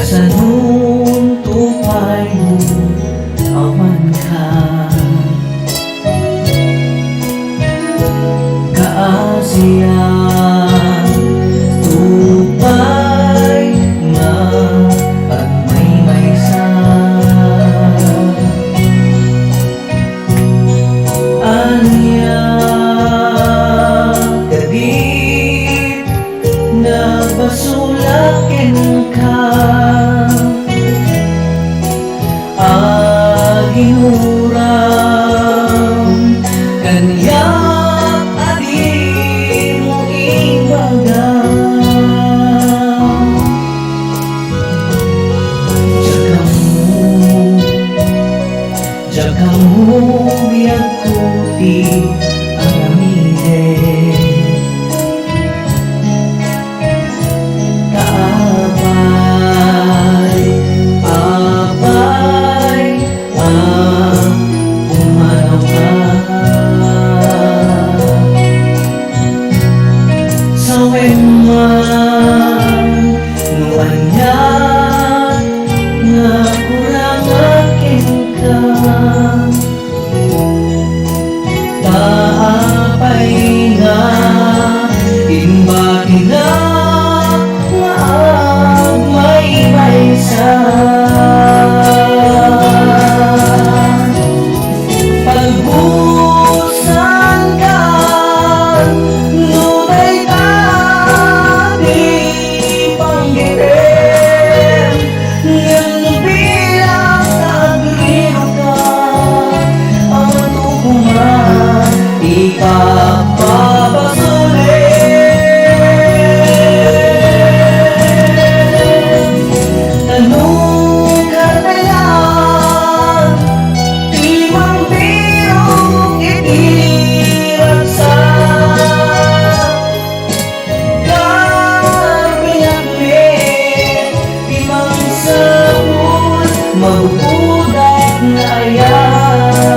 Kasanung tupay mo awan ka, kaasiyan tupay nga at may sa anya kadit na basulakin ka aginuram kanya adi mo ibaga jagamu biag kuti ang amide mabubudak na ayan.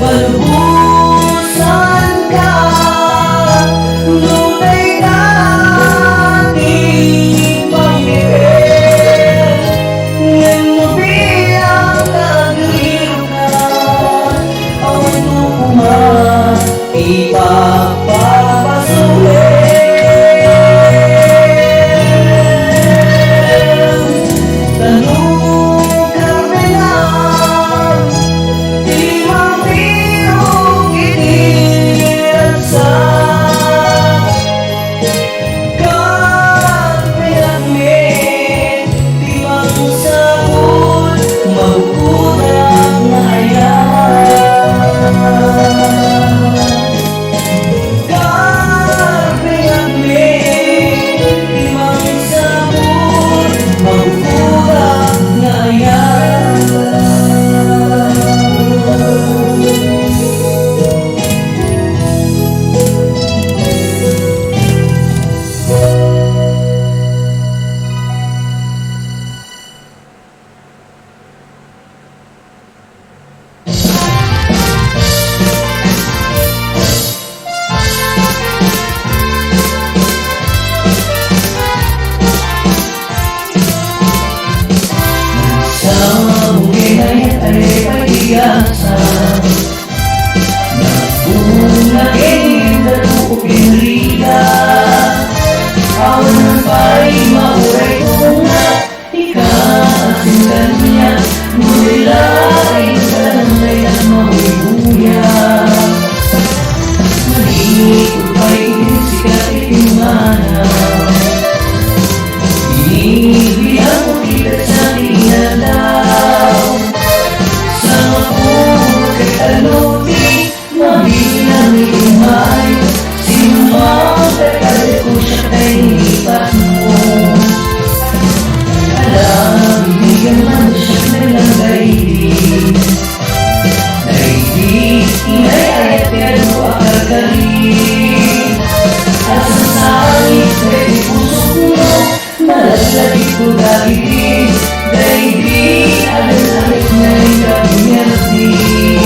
Palubog pa'y mauray kung ikasindan niya. Mula ay sanay at mahuhuya. Malikot pa'y sikat itimanaw. Inibilang ko kita sa inalaw. Sa mapulot kay taluti, mabilang imayo. Sinumang kakali ko siya kay lipat mo. Alam, ibigyan man siya nilang daigdig. Daigdig, inay-ayat pero akagaling. At sa sangit kay puso mo, malalagay ko daigdig. Daigdig, alit-alit na'y kabinyardig.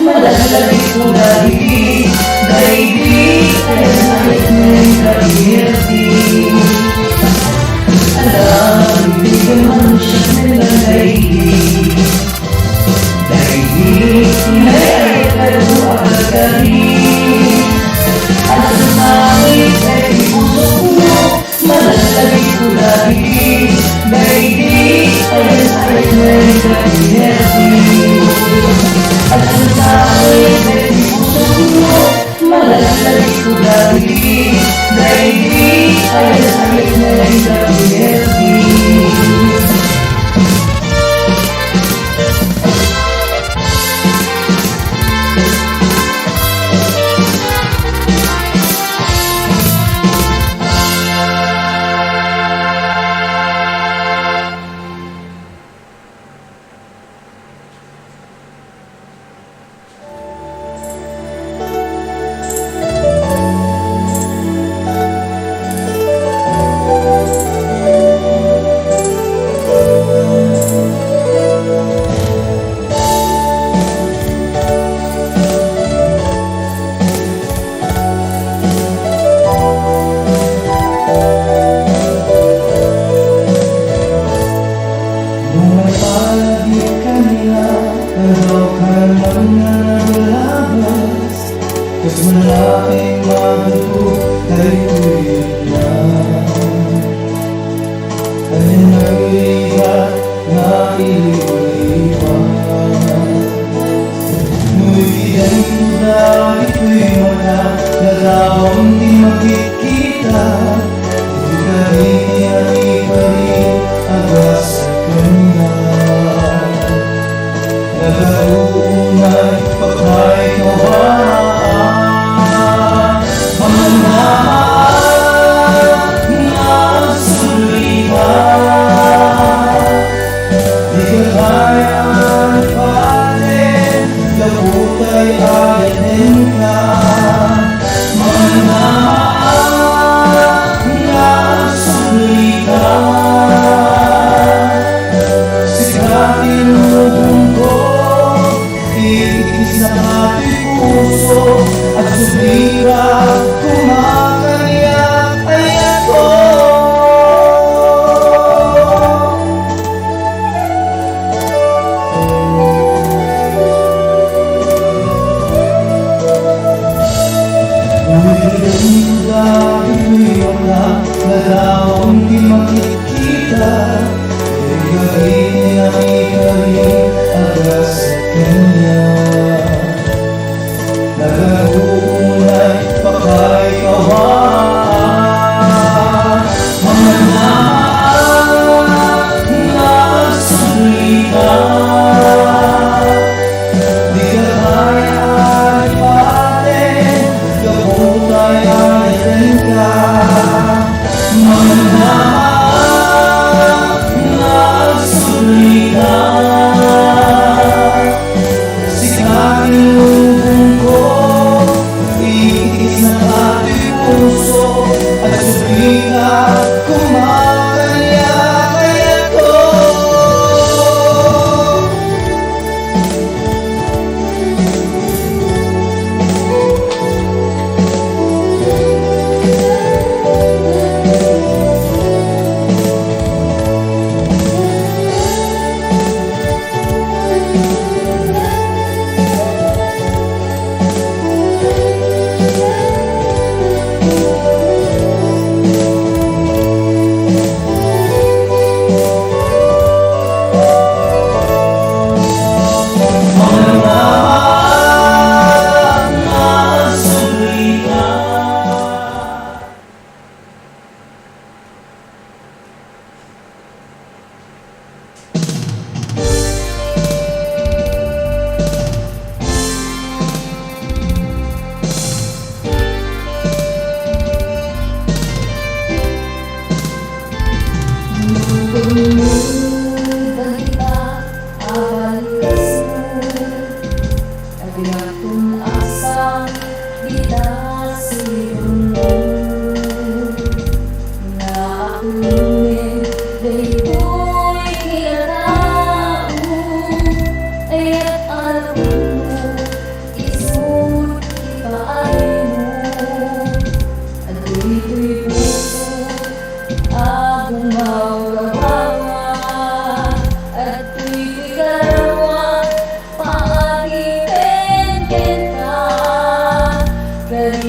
Malalagay ko daigdig, daigdig, alit-alit na'y kabinyardig. Alam, ibigyan man siya nilang daigdig. Daigdig, inay-ayat pero akagaling. At sa sangit kay puso mo, malalagay ko daigdig, daigdig, alit-alit na'y kabinyardig. At sa sangit kay puso mo, malalagay ko daigdig, daigdig, alit-alit na'y kabinyardig. Kas malaking mahanto ay tuwid na. Kanya nag-iigat na iliwan. Nuwigan ko na ito'y mata na tawang di makikita. Di ka rin iparin agad sa kanya. Nagaunay pagkay kawan. At subira kumakanya ay ako. dahil may wala na taong di makikita. Ibigay ang ikaling agad sa kanya. Nagaguunay pakay kawan. Mga naman na sulita, di ka kaya alipatin, kapag tayo alitin ka. Mga naman na sulita, sikarin lubong ko, iikis na ating puso, at sulita kumakaya-kaya ko. Good.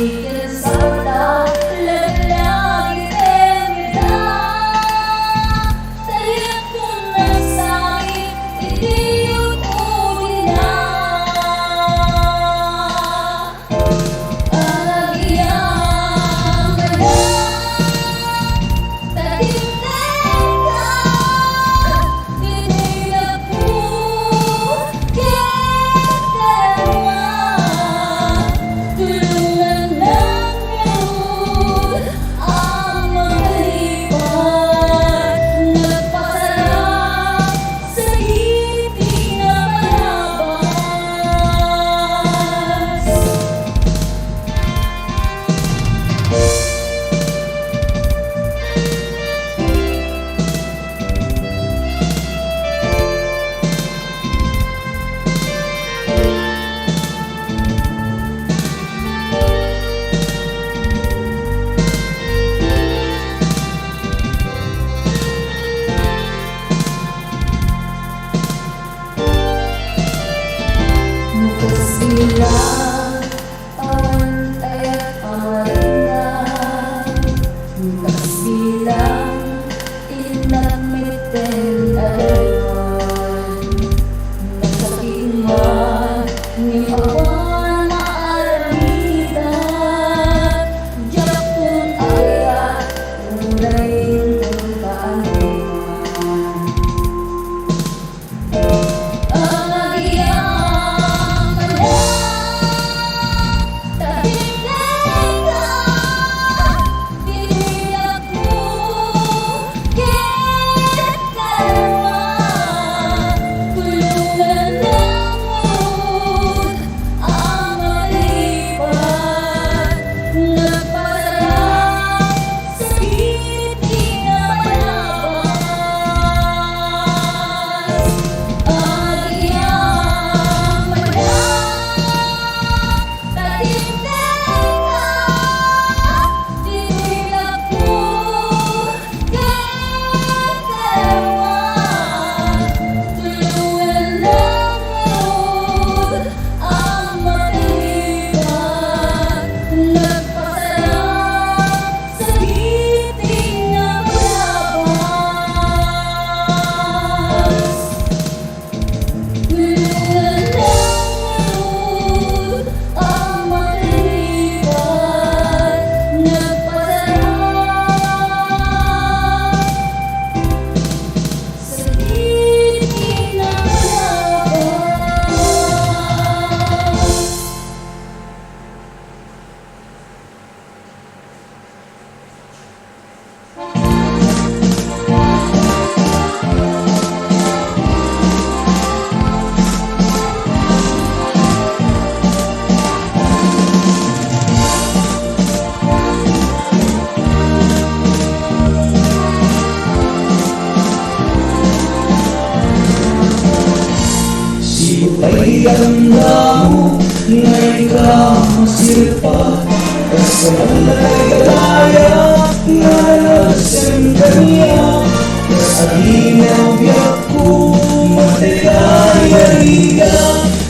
ikaw masirpa Kasamalay-alaya Nalalasem kaniya Kasaginaw biyak ko Matikay-aliga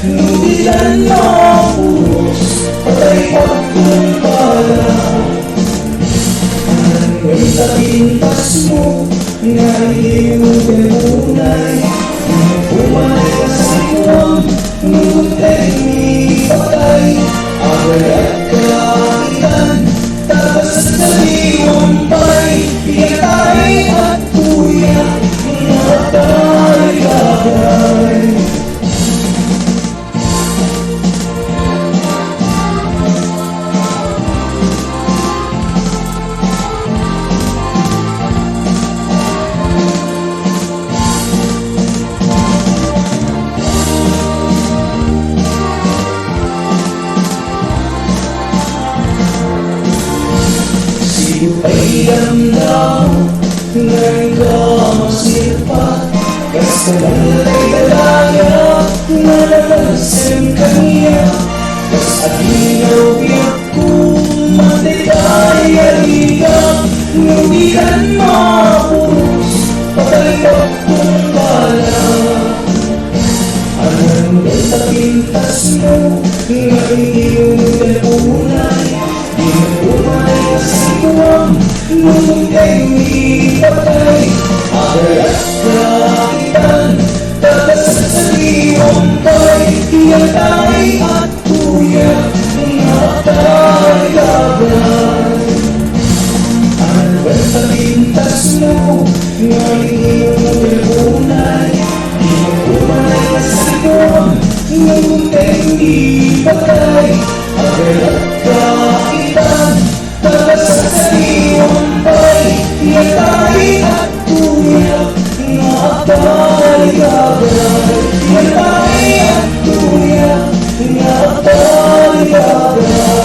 Nudilan na puros Patay pagkumpala Ang tapintas mo Nga iyong pinunay Pumay ka sa iwang Ngunit ni patay Agay at kaitan Tapos sa liwang pay Iyatay at kuya Mga tayo-agay Ay damdam na ikaw masirpa Kasamalay-alaya Nalalasem kaniya Kasaginaw biyak ko Matikay-aliga Nudihan mapuros Patay pagkumbala Anong tapintas mo Nga iyong napunay Di mo pumay sa iwang Ngunit ay patay Agay at kaitan Tatas sa liwang pay Iyatay at kuya Mga tayo-agay Ano ang tapintas mo Nga iyong napunay Di mo pumay sa iwang Ngunit ay patay Agay at kaitan Tatas sa liwang pay Iyatay at kuya Mga tayo-agay Iyatay at kuya Mga tayo-agay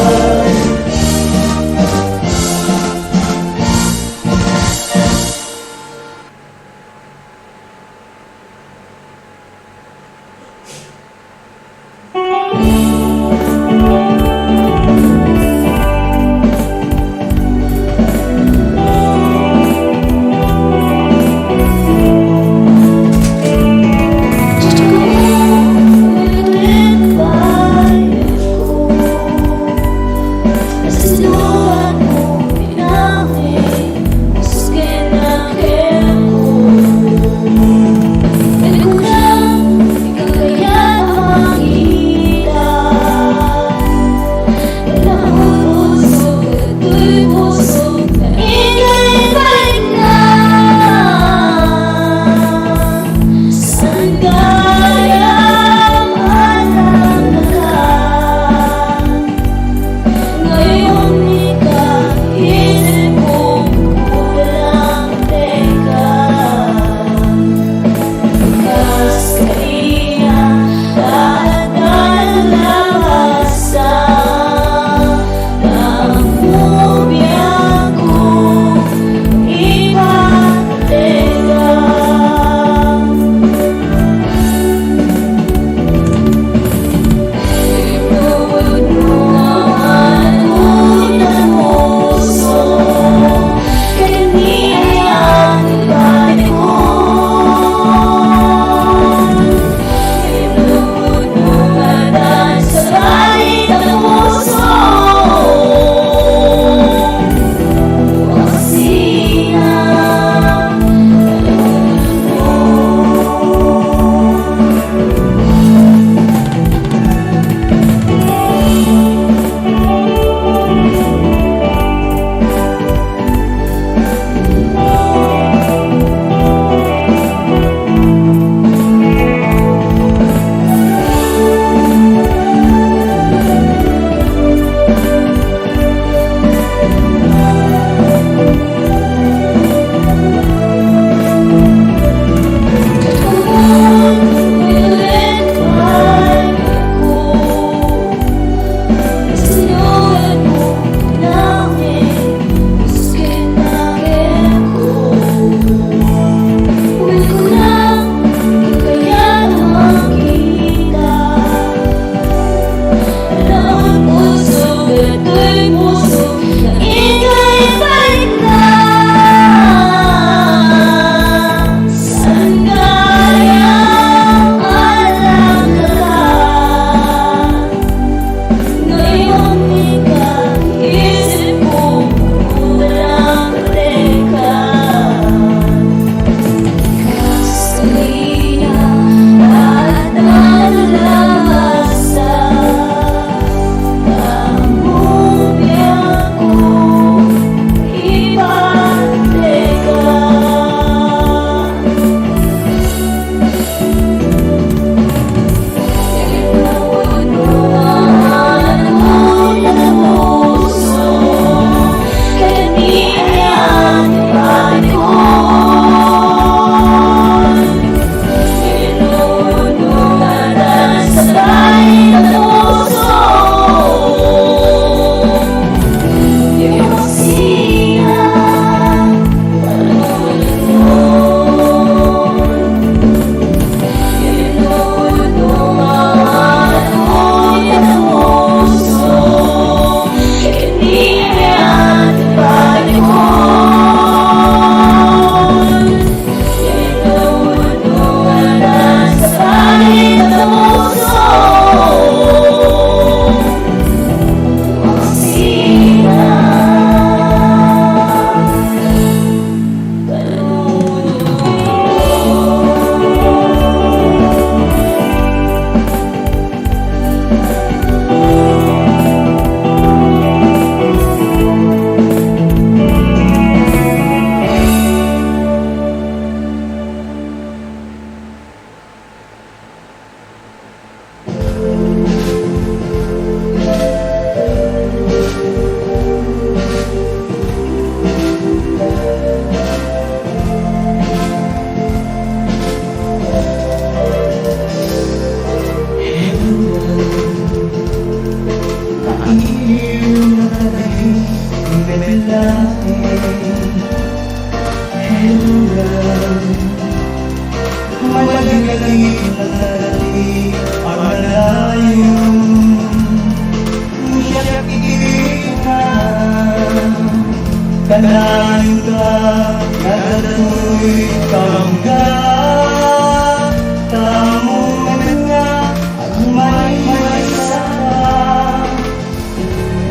ako'y kamangga, tamong mga at may saka.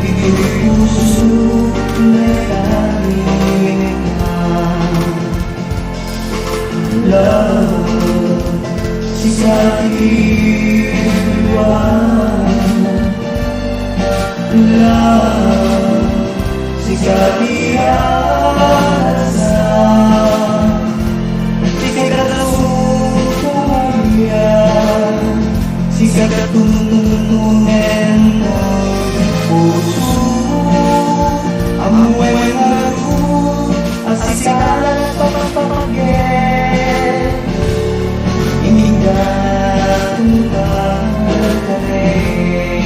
Ito'y puso na tanging love, sikatiwan, love, sikatiasa, sikatasukuyan, sikatutuntunen ng puso, amuay ngaru, asikalan papapagin, iningatan ka rin.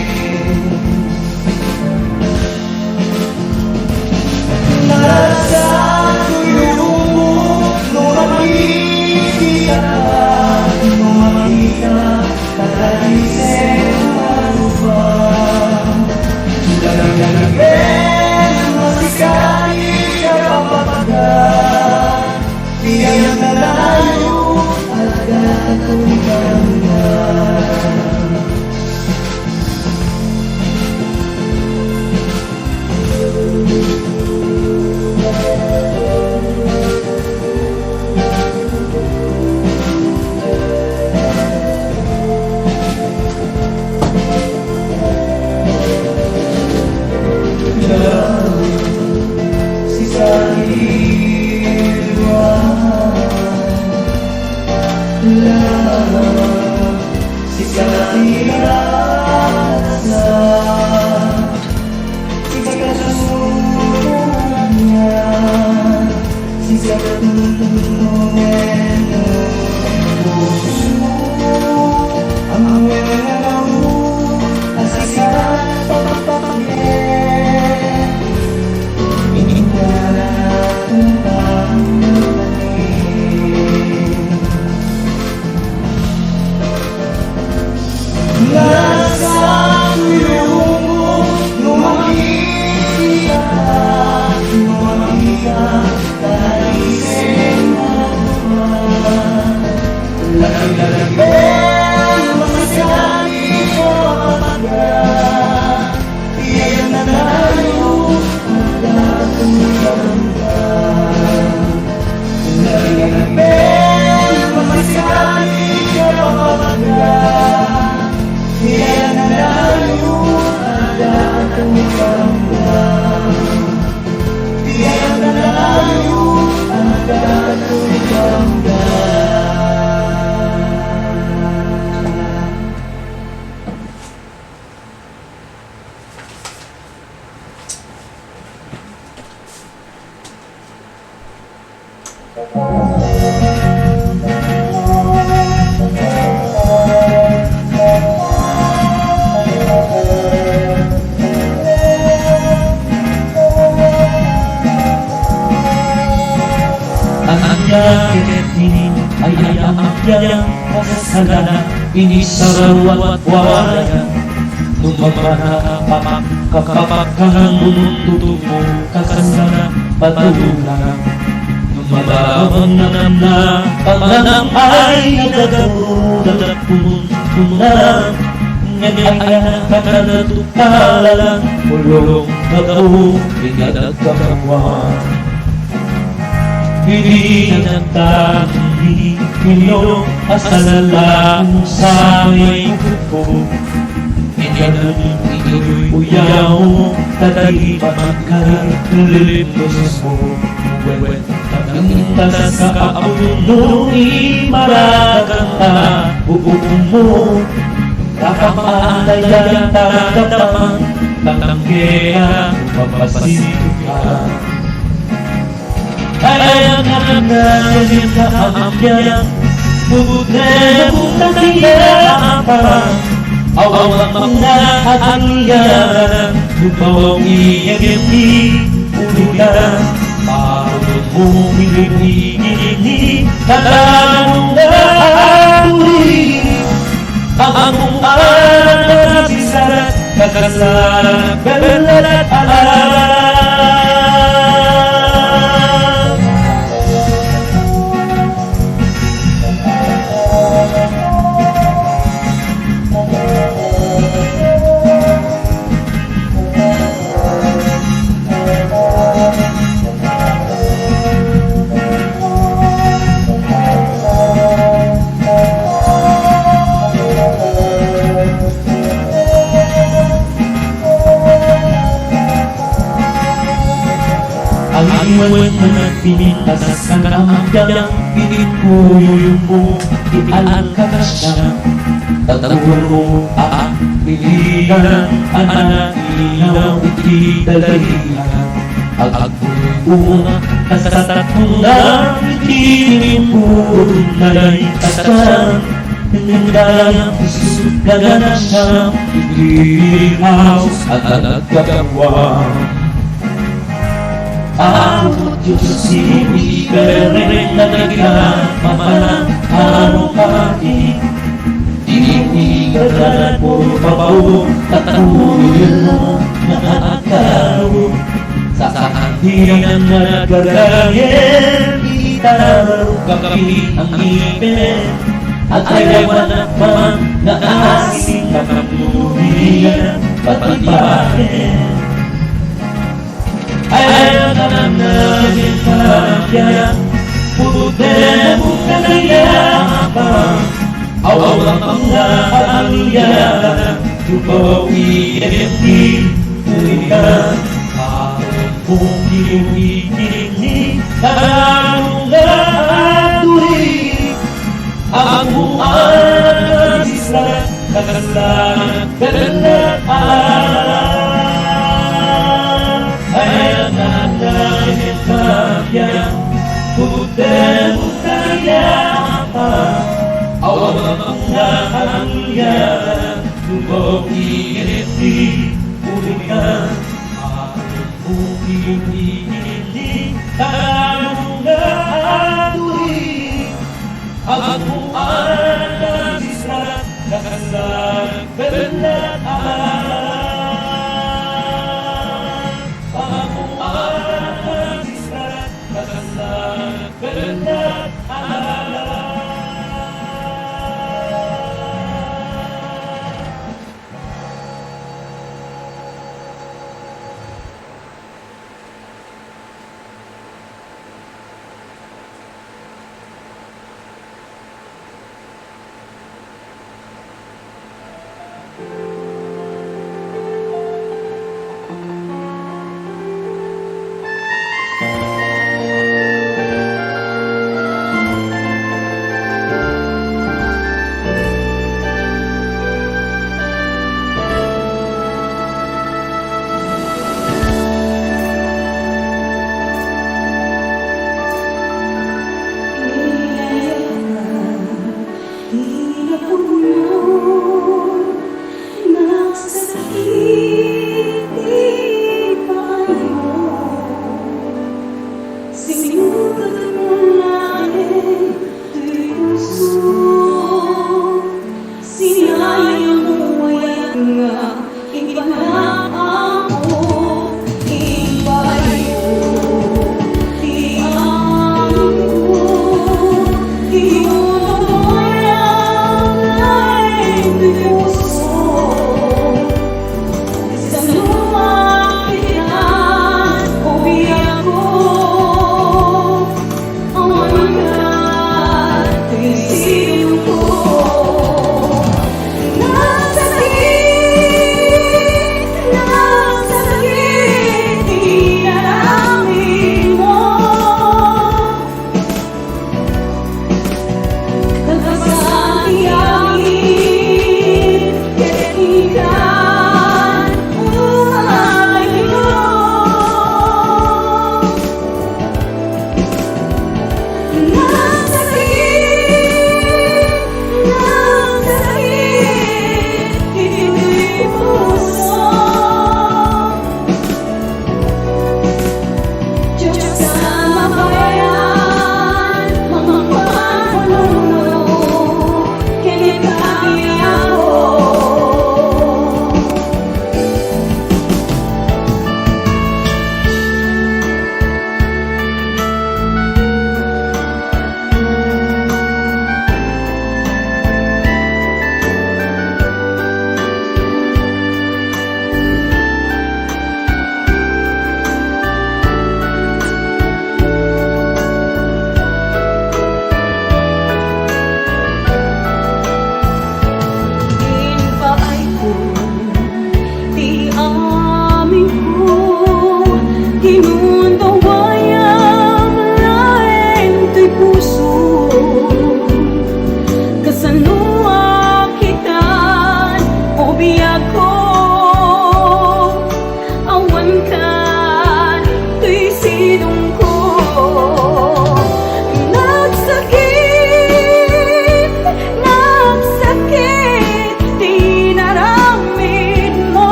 Nasa tulong mo, makikita katagising ano pa. Lalagyan, masikali ka papatagan, tiyan na layo at gatong ganda. Ini sarawat wawaya Tumapanapamak kapapakang tutumo Kakasana patulang Tumabawang na panganang ay nagagawa Pumunang ngayon kakanatupalang Ulong ako pinagkakawan Hindi nagtangi Pino asalalang sa may kuko Inganan ito'y uyaw Tatay pagkalilimos mo Uwet Tagtas sa kaapuno Imaragang na bubuong mo Kakapaalay Tagadaman Tatangkea Mapasito ka Kaya nga ngayon kaamyan Bubud na butang kinaapan Awang mga hangyan Lupawang iyagin Ululan Parang bumili-bili Tatanong na uli Ang umaran na sisarat Kakasaran Balalat alam Iwan mo na pinitas ang kaambyang Pinipuyuyo mo, ialkas siya Tatawa mo, pilihan Anak ilaw, itidalahihan Agpunga, kasatong lang Itinin mo, nalay kasyan Nandang isugagan na siya Greenhouse at nagkagawa Ang Diyos ibigay na nagkamalang Araw-hari Iniigagan mo pabaw Tatuloy mo na agaraw Sa kandiyan na nagagayin Itaraw kakapi ang ipin At ayawan naman na asing Nakamuhiyan patibahin Ayaw na lang namin kaya Putin mo kanayapan Awang ang laaliyan Tubaw EMP Ulihan Kung iuwikinig Tanong na tuloy Ang buwan Isla Kakasalan Kanalaan Ayaw na namin kaya Putin mo kanayapan Awang ang laaliyan Tubaw EMP Ulihan Kung iuwikinig Tanong na tuloy Ang buwan ng Isla Kakasalan Kanalaan Ang buwan ng Isla Kakasalan Kanalaan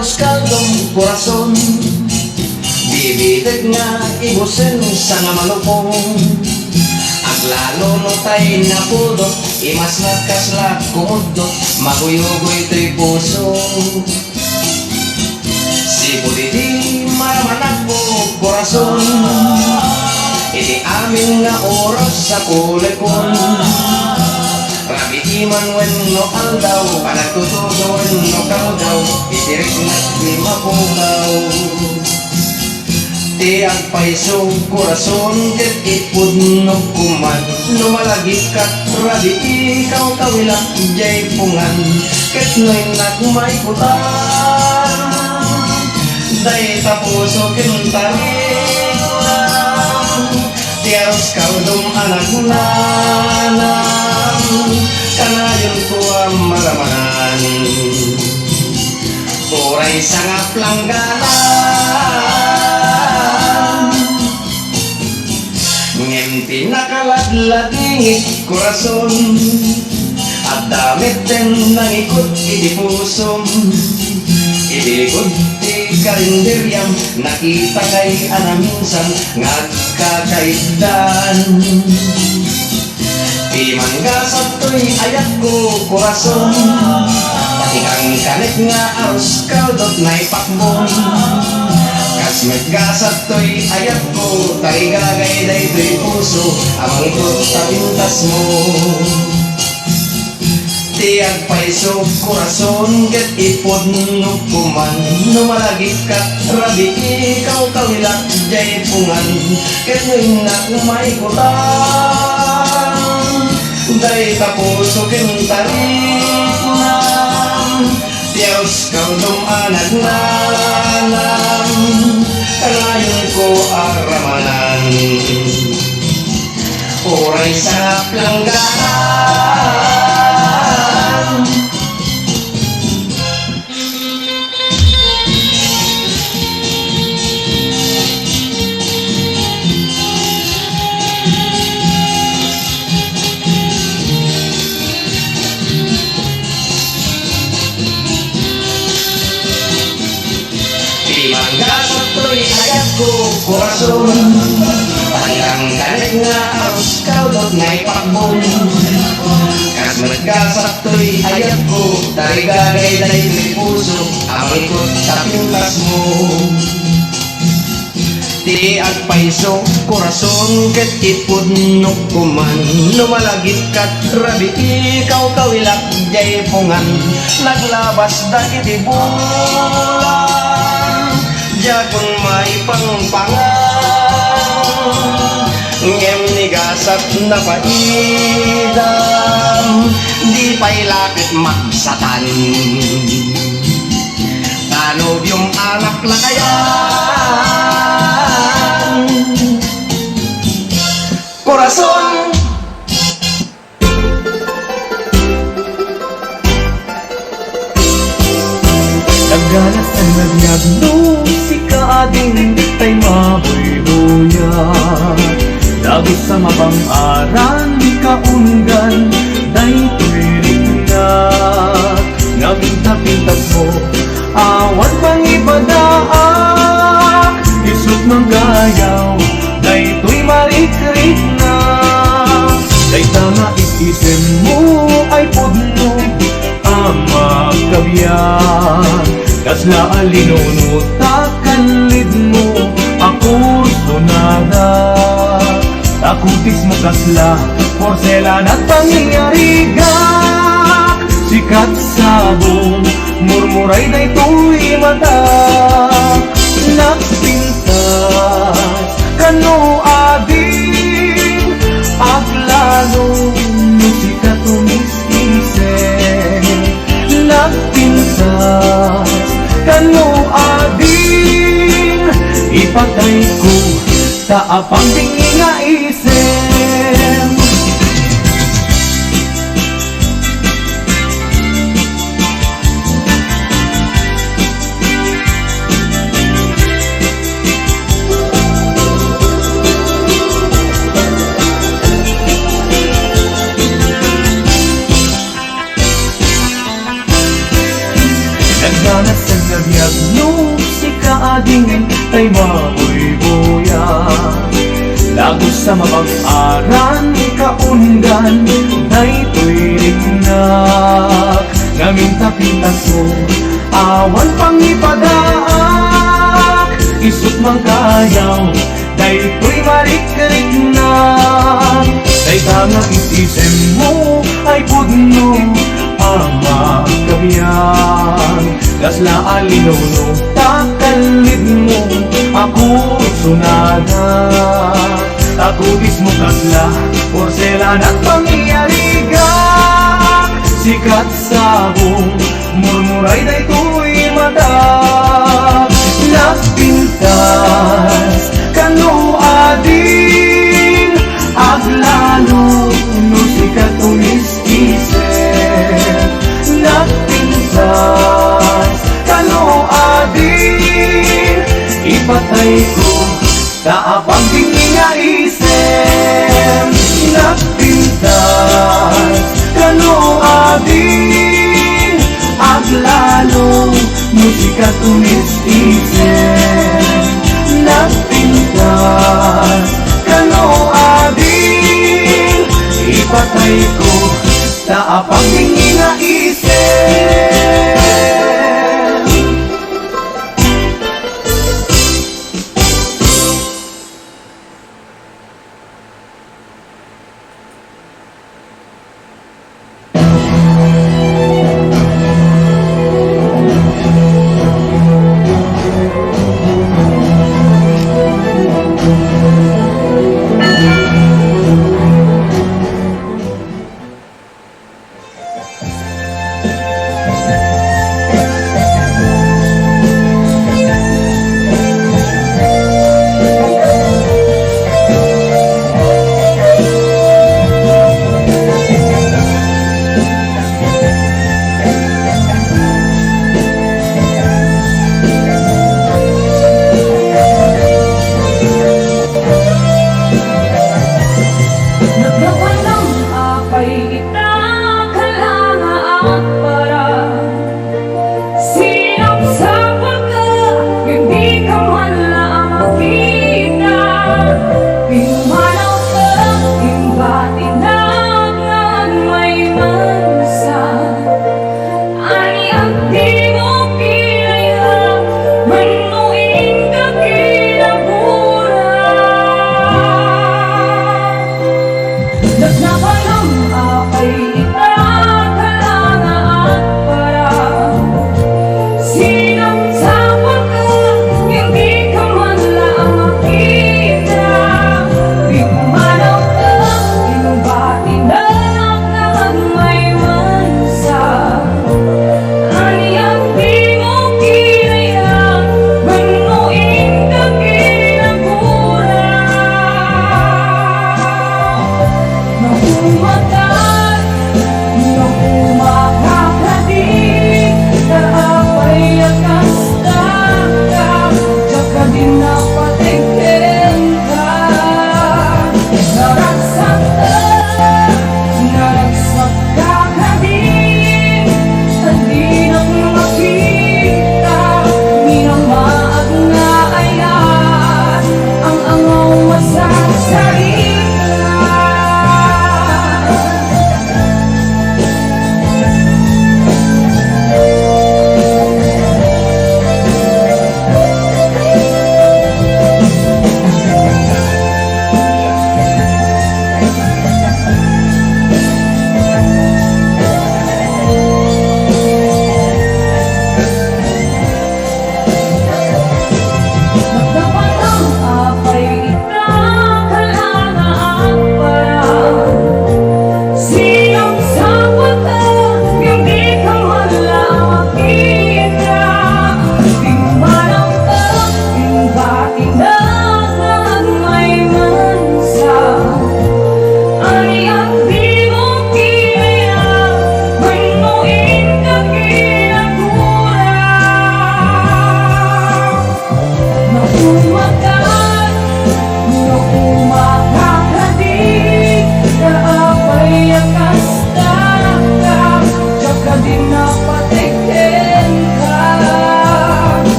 aros kaldong korason. Bibitid nga ibusin sa nga malupong. Aglalo no tay napudot, imas na kasla kumudot, maguyugoy to'y puso. Si Budidi maramanag po korason, iti amin nga oras sa kulikon. Rabi iman wen no aldaw, panagtutudo wen no kaldaw, itirik na di mapugaw. Ti agpaiso korason, ket ipud no kuman, lumalagit kat rabi ikaw kawilak jay pungan, ket noy nagmay kutan. Day tapuso kintarik lang, ti aros kaldong anak nanam, kanayon ko ang maramanan. Oray sangap langganan, ngem pinakaladladingit korason, at damit din nang ikot iti pusom. Idilikod ti karinderyam, nakita kay anaminsan ngagkakaiddan. Di manggasat to'y ayat ko korason, pati kang kanet nga aros kaldot na ipakbon. Kas meggasat to'y ayat ko, tarigagay day to'y puso, amang ikot sa pintas mo. Ti agpaiso korason, ket ipod no kuman, numalagit kat rabi ikaw kawilak jay pungan, ket noy nagmay kutan. Day tapuso kintarik lang, ti aros kaldong anak nanam, kanayon ko aramanan. Oray sa langganan, manggasat to'y ayat ko korason, pahilang kanet nga aros kaldot na ipakbon. Kas maggasat to'y ayat ko, tarigagay day to'y puso, amang ikot sa pintas mo. Ti agpaiso korason, ket ipod no kuman, lumalagit kat rabi ikaw kawilak jay pungan, naglabas da iti bulan, jakon may pangpangan. Ngem nigasat na paidam, di pa'y lapit magsatan. Tanob yung anak lakayan korason. Naggalas ang nagyag nung si kaading tay mabuybuyan. Dagos sa mabang-aran kaunggan, day tuliringat. Ngabinta-pintas mo, awan pang ibadaak. Isut manggayaw, day tuy marikrik na. Day tama isisen mo ay pudno ang magkabiyan. Kasla alinunot takanlid mo ako sunada. Takutis mo kasla porselan at pangyayarigak. Sikat sabong murmuray na ito'y mata. Nagpintas kano ading aglano musika tumis-isen. Nagpintas kano ading ipatay ko sa apang tingin nga isem. Nagdanas ang nabiyag kay mabuy-buyan. Lagos sa mabang-aran kaundan, nay tuwiring na ngamin tapitas mo, awan pang ipadaak, isut mang kayaw, day tuy marik-rik na. Day tangang isisem mo ay pudno ama kabiyan, kasla alinuno takalid mo ako sunada. Takutis mo kasla porselan at pangyarigak, sikat sabong murmuray day tuy madag. Nagpintas kanu adin aglalo no sikat unis-isip. Nagpintas kanu adin ipatay ko taapang tingin nga isip. Nagpintas kanu adin aglalo musika tunis-isip. Nagpintas kanu adin ipatay ko taapang tingin nga isip.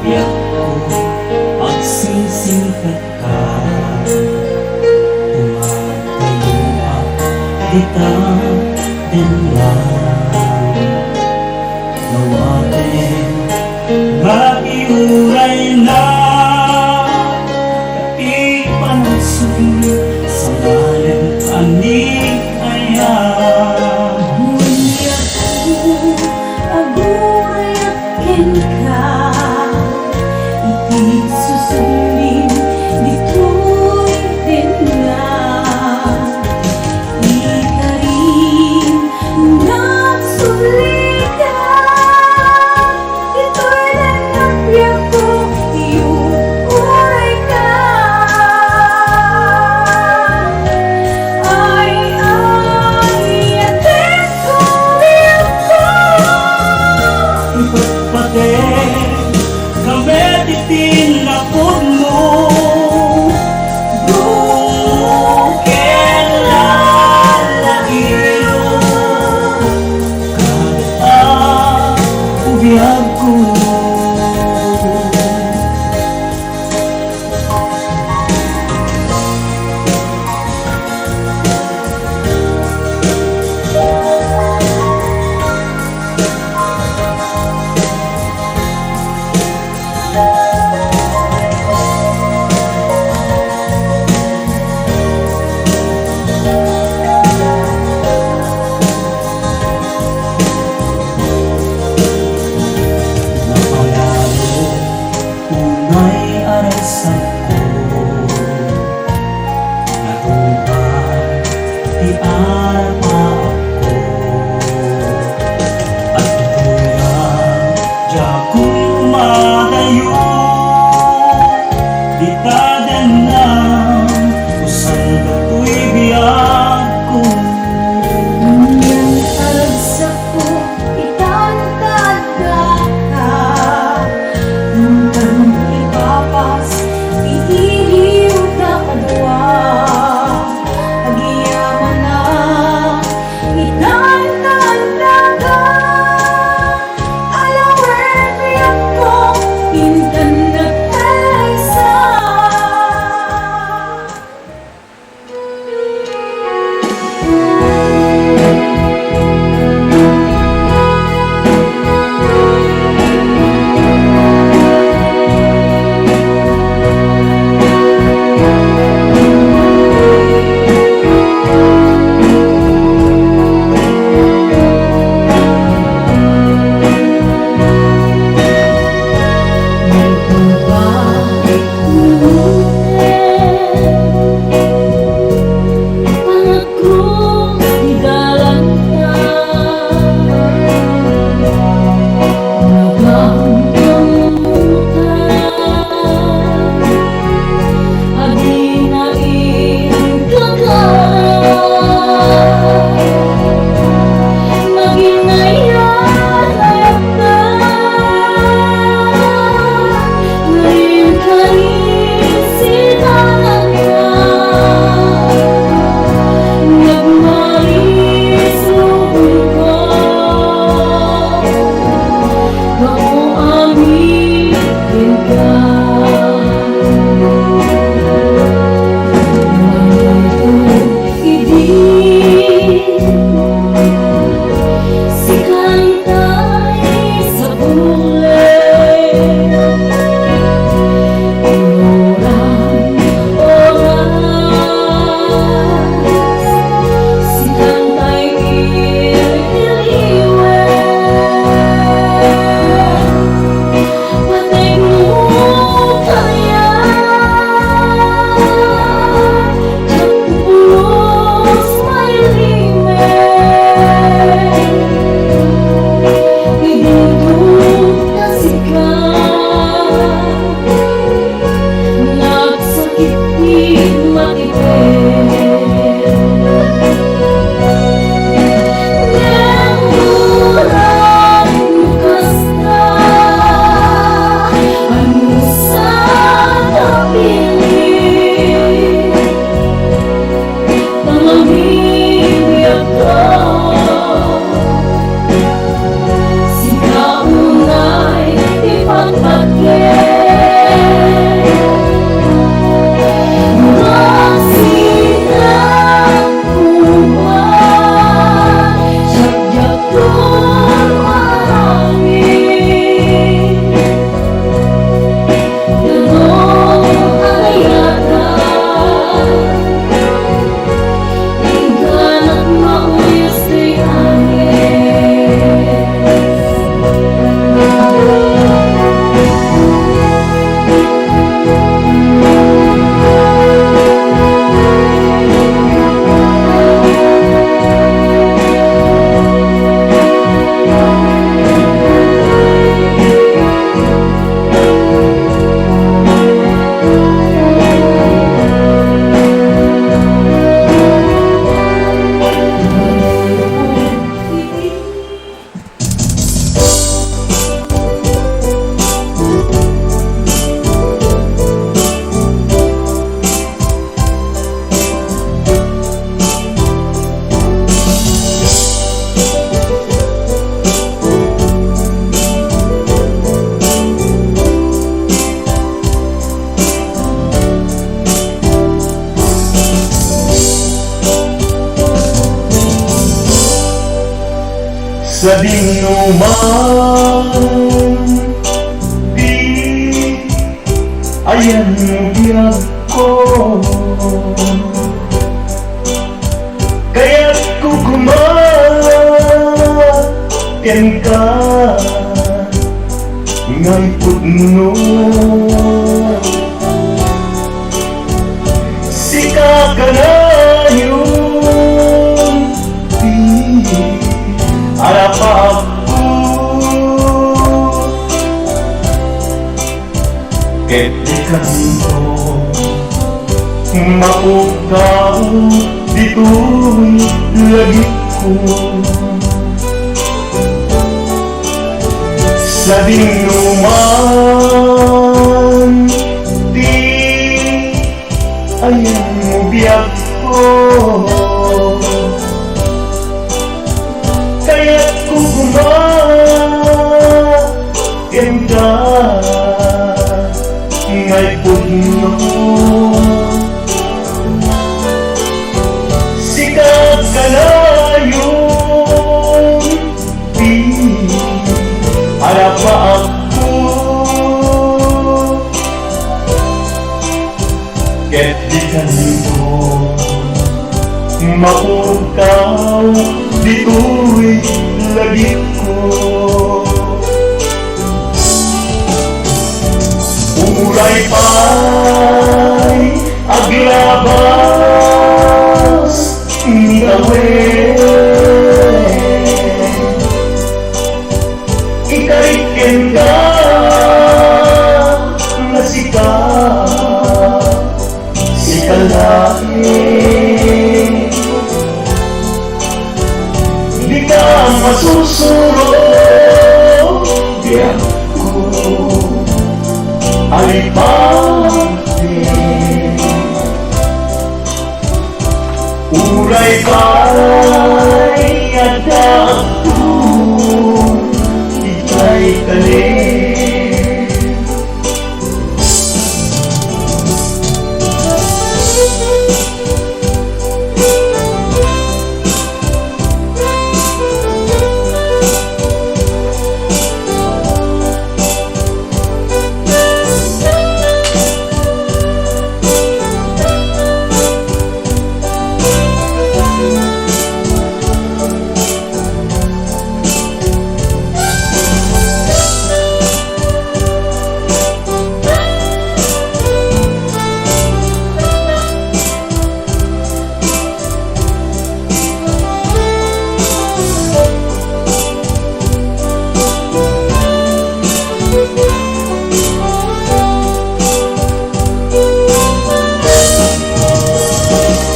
Biyak ko pagsisingkat ka, tumatayo at kita din lang. Nawatin maiuray na kaipan ang sulit sa ngalan anikaya. Ngunit ako agurayakin ka, iti susulim dito'y din na ikarin na sa dinuman. Di ayan biyag ko, kaya't kukumayan ka ngay putno. Sika ka na yung harap ako, ket di kanto mapukaw dito'y lagi ko. Sa dinuman, di ayan mo biyag ko, kaya't kukumayan ka ngay putno. Sikat ka na yung harap pa ako, ket di kanito mapukaw dito'y lagi ko. Umuray pa'y aglabas ni Yahweh, ikariken ka na sikalain. Di ka masusunod, diyan ko alipatin. Uray pa'y adakto, ika'y kalin.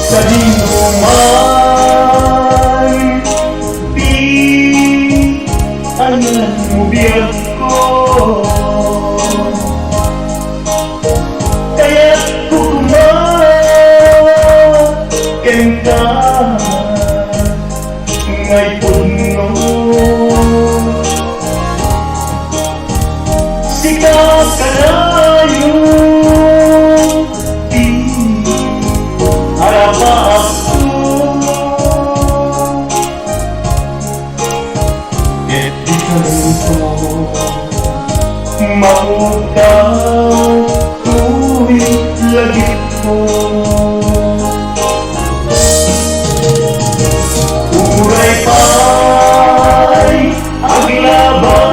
Sa dinuman, di ayan mo biyag ko, kaya't kukumayan ka ngay putno. Sikat ka na yung harap ako, ket di kanto mapukaw tuwing lagi ko. Uray pa'y aglabas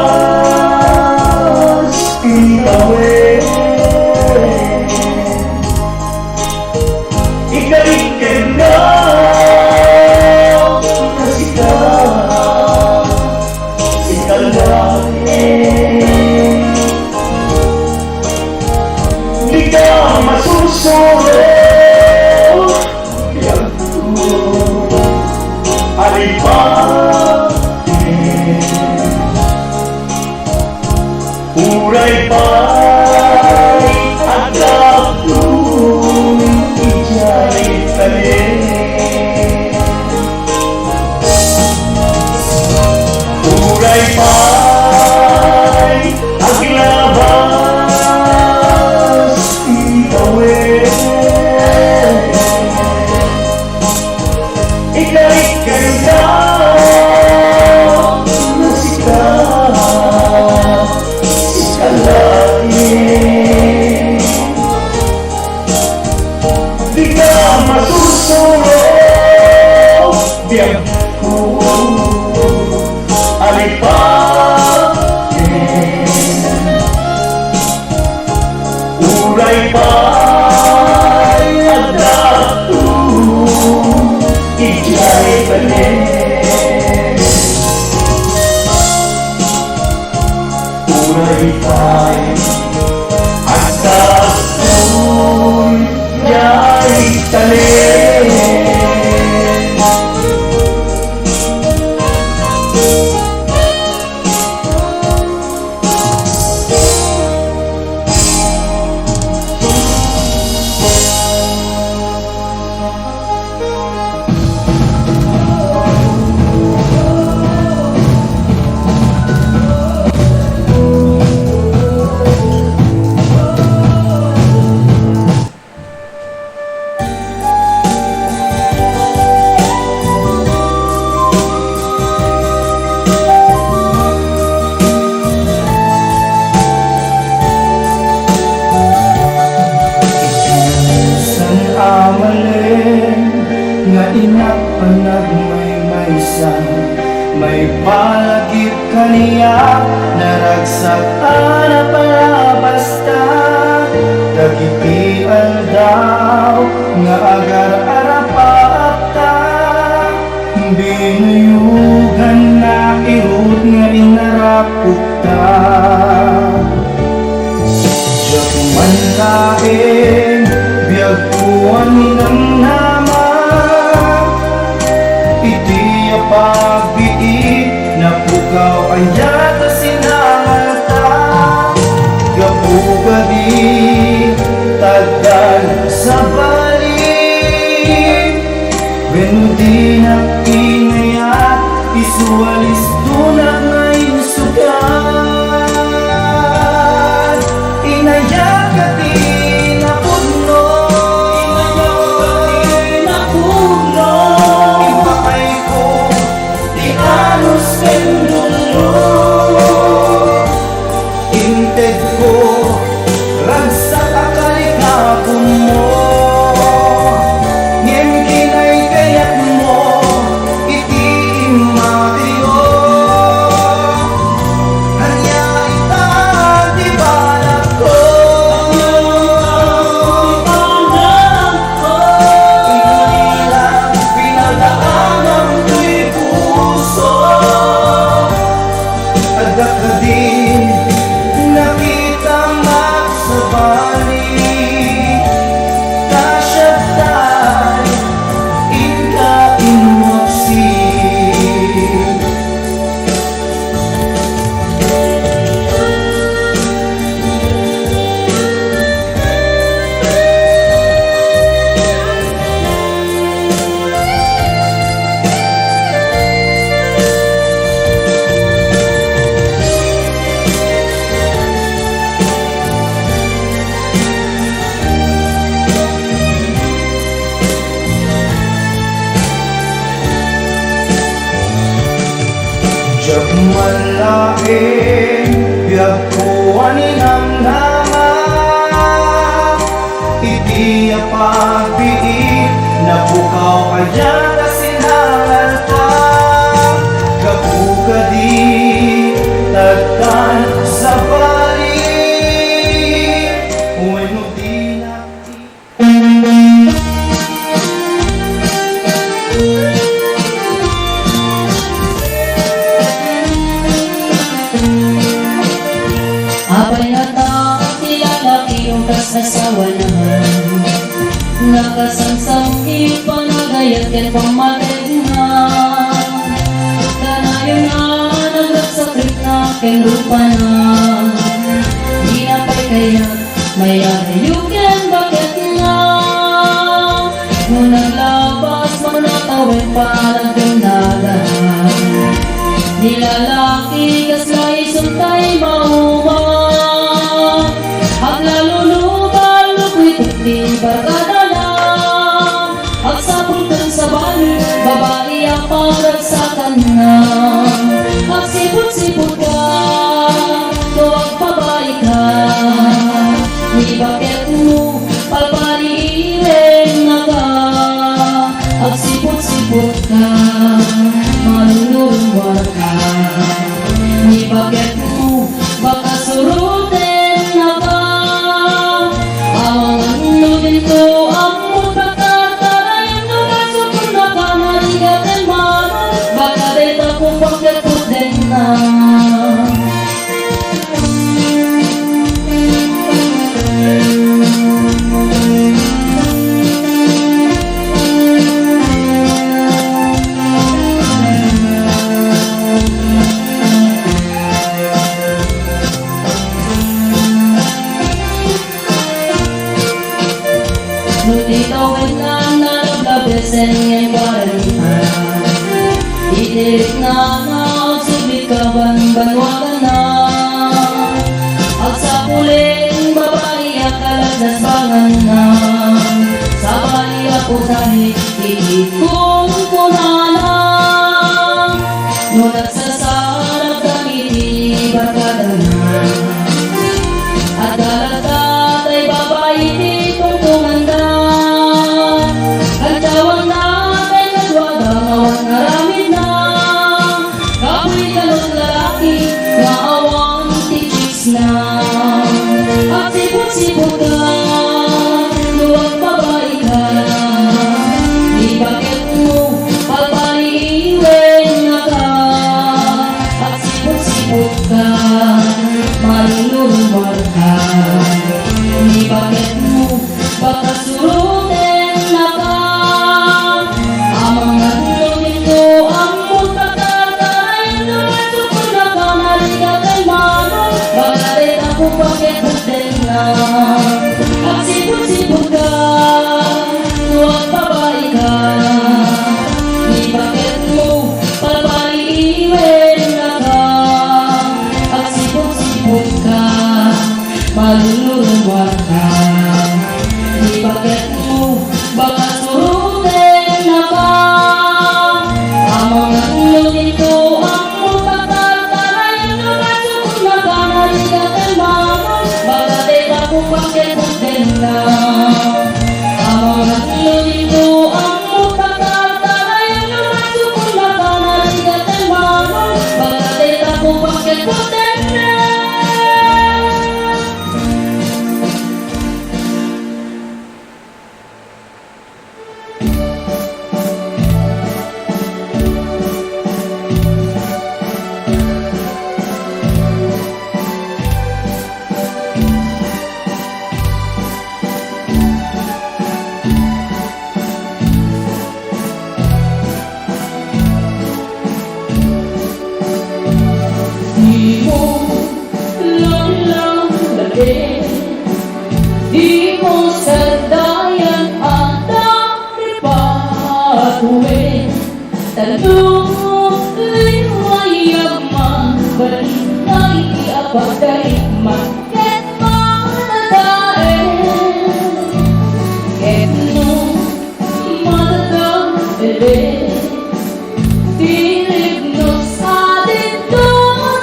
ni Yahweh, ikariken ka na sikalain. Di ka masusunod, biyag ko alipatin. Uray pa'y adakto, ika'y kalin. masusunod. Biyak ko alipangin, uray pa'y agdatu, ijay balik. Uray pa'y agdatu, ijay balik. Nga inak panag may maysa, may palagip kaniya, naragsak na pala basta. Dagitian daw, nga agar arapaapta, binuyugan na irut nga inarapukta. Diyak man laing, biyag puwan ng nama, pagbiit na pukaw ay yata sinalta. Gapuga di tagal sa balik, when di na inayat, isualis tunag ngayong sugat. Inayak ka di na puno, inted ko ragsak akalikapon mo, ngem kinay kayak mo iti imatiyo. Hanya ita di balak ko, inilang pinadaan ang tuy puso. Ada ka din nakita magsabali, kasyatay inka inwaksi. Diyak malain, biyag puwanin ang nama, iti pagbiit na pukaw ay yata sinalta. Gapuga di tagtan sa balik, when di na Abay hata tilalaki yung kasasawa naman, nakasangsang ipanagayat ken pamatig na. Kanayo na nagsakrit na ken rupa na, di na pa'y kaya may ayuken bakit nga. Nung naglabas manatawin palang tindagan, nilalaki kaslay suntay mauwa. Ang lalunubal lukwit-ukti barkada na, ang sapulkan sa bali, babae ang pagagsakan na. Ang sipot-sipot ka, tuwag babae ka, ni bakit mo palpariin na ka. sipot ka, maluluwar ka. Ni bakit mo baka surutin na ka? Ang nudin ko ang pagkakarayan na masukun na ka. Naligatin man, baka dito kung pagkakutin na. Nutito lang na nablabesen ngayon warenta. Itirik na subit ka banwagan na. Ang sa puling babae akalas bangan na. Sa bali ako dahil ikikong punana. No nagsasarap damiti barkada na. At dalagat ay babae ditong tumanda. Kantawang natin nagwagang awan naramid na. Kapoy kalot lalaki na awang tichis na. At sipot-sipot ka, luwag babae ka. Di bakit mo pagpaliiwen na ka. At sipot-sipot ka, maluluwar ka. Di bakit mo baka surutin na ka. Ang mga tulungin ko ang pagkakarayan na masukun na ka. Naligatin man, baka rin ako pagkakutin na. At sipot-sipot ka, luwag babae ka. Di bakit mo pagpaliiwen na ka. At sipot-sipot ka, maluluwar ka. Di bakit mo baka surutin na ka. Ang mga tulungin ko ang pagkakarayan na masukun na ka. Naligatin man, baka din ako pagkakutin na. Ang mga tulungin ko ang pagkakarayan na masukun na ka. Naligatin man, baka din ako pagkakutin na. Di mo lang lagi, di mo sadayan at patuwin. Talu'y mayaman, balita'y iapagdaig man. Ket matatae, ket no matatae. Tinig no sa dito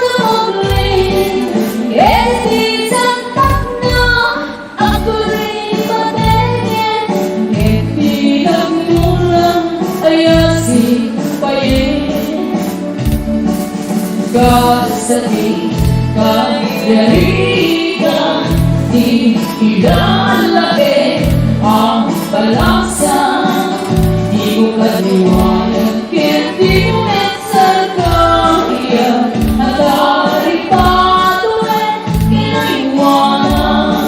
dumagwin. Ket isantak na ako rin patingin. Ket pinagmulang ayasin payin. Kasati kahirigan, di ilalagay ang balasan. Di mo kaniwanan, ket di mo kaya at ari patuloy kinaiwanan.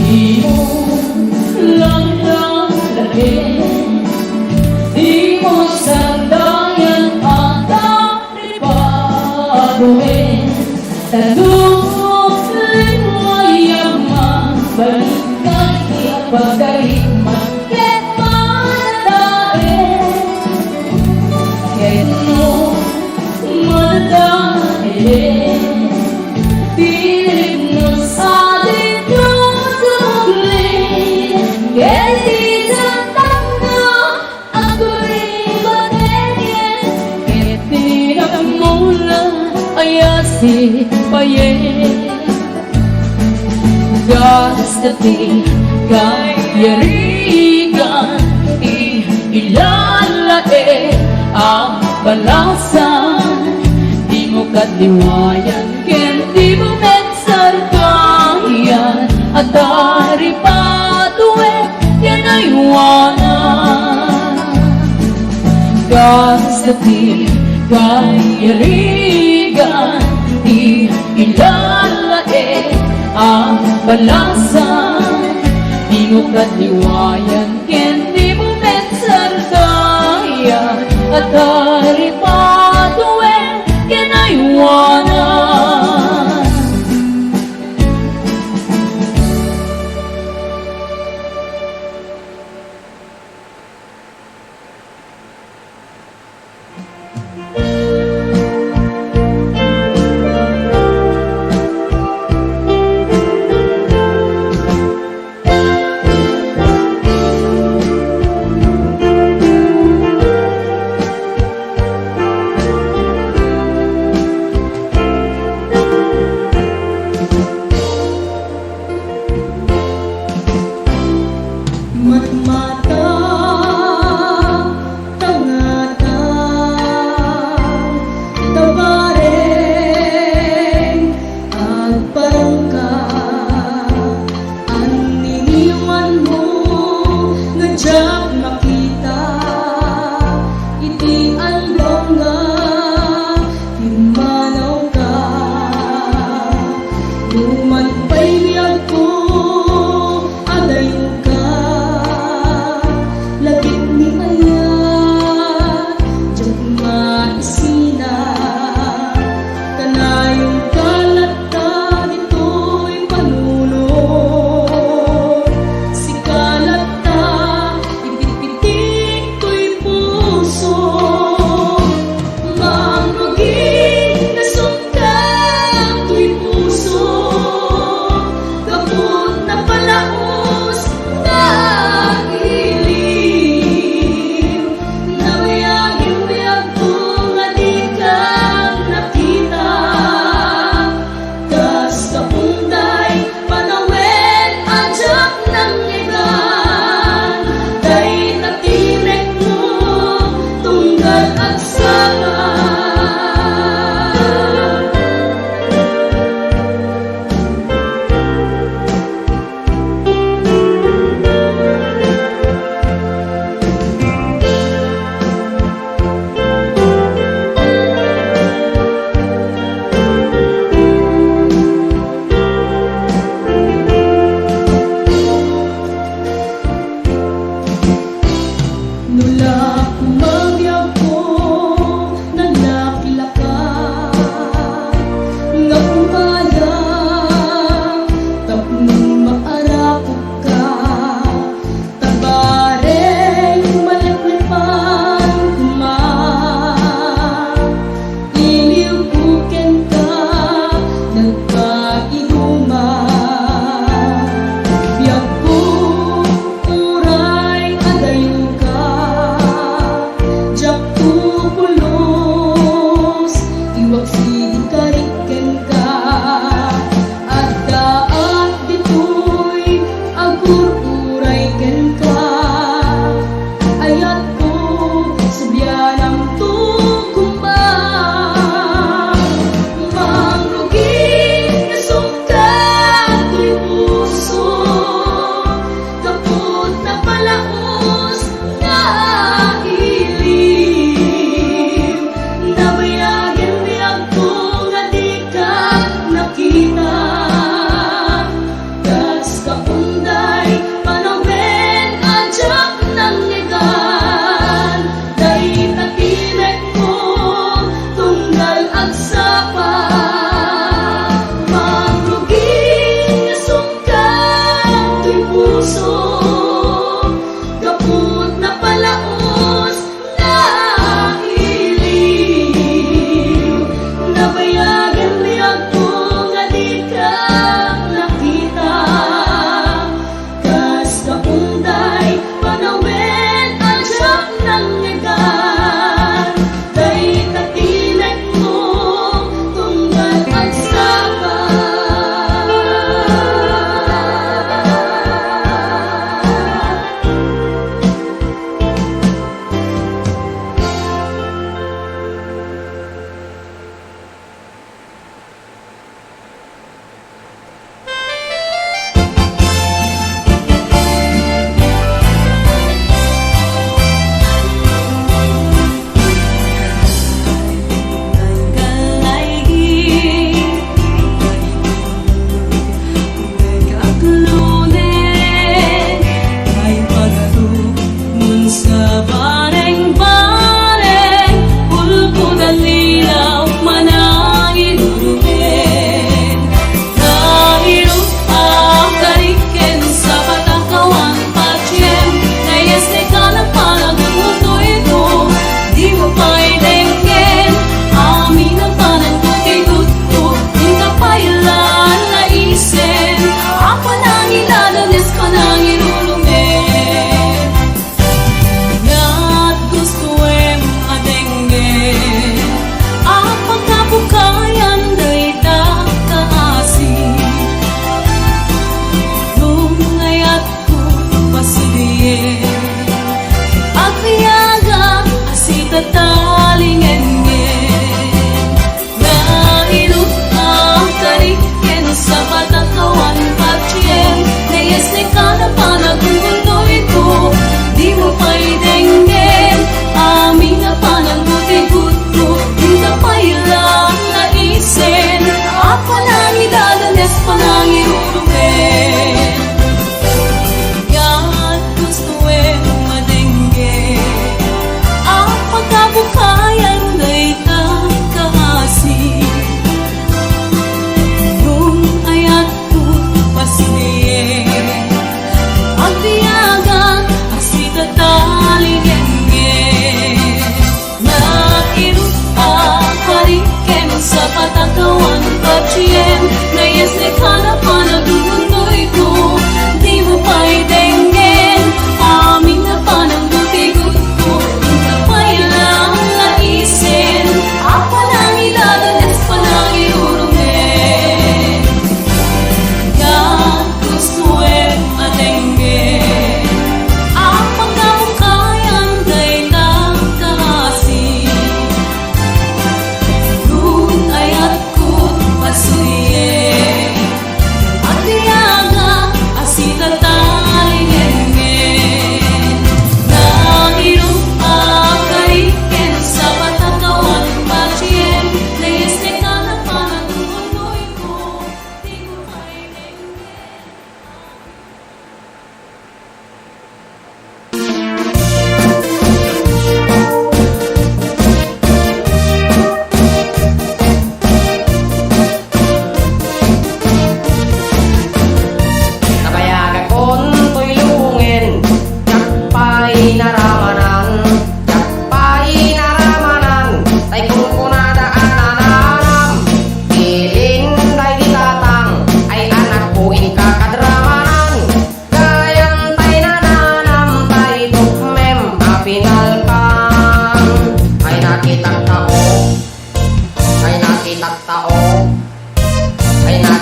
Di mo lang lagi, di mo sandayan at patuwin. Talu'y mayaman, balita'y iapagdaig man. Ket matatae, ket no matatae. Tinig no di payet Gastati kayarigan ilalae ang balasan Di mo katiwayan ken di mo metsar kahiyan At dari patuwe yan ay iwanan Gastati kayarigan ilalae ang balasan Di mo katiwayan ken di mo metsar kahiyan At dari patuwe yan ay iwanan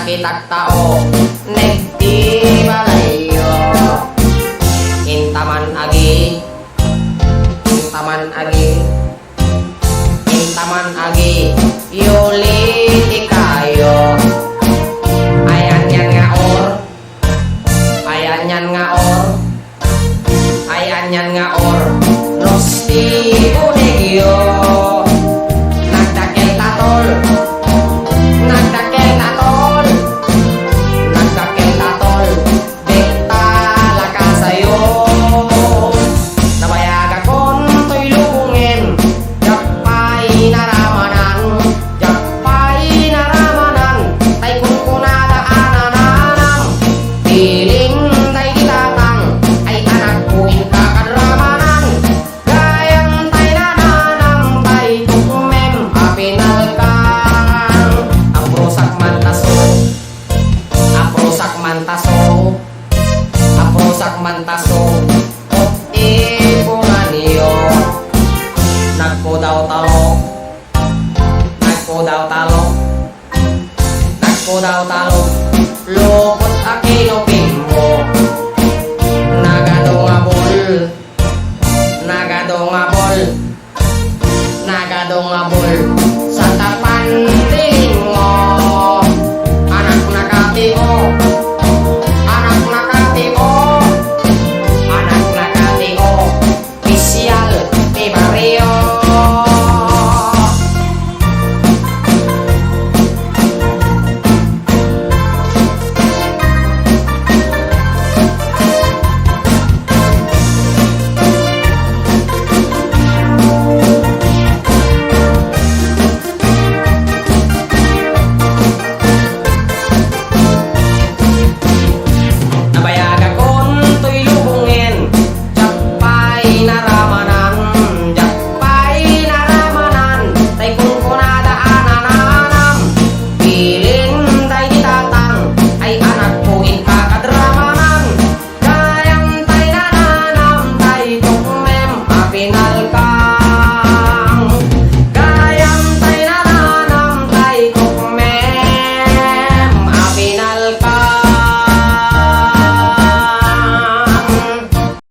nakitag tao negdi balayo intaman agi intaman agi intaman agi yuli kayo ayan yan nga or ayan yan nga or ayan yan nga or rosti unigyo nagdakil tatol nagdakil tatol nagdakil tatol dikta laka sayo nabayag akon to'y lubungin jakpay naramanan tay kung kunadaanan piling tay ditatang ay anak kuin kakanramanan gayang tay nananang tay tukumem apinalkan aprosak mantaso aprosak mantaso aprosak mantaso ipungan niyo nagkudaw talok nagkudaw talok nagkudaw talok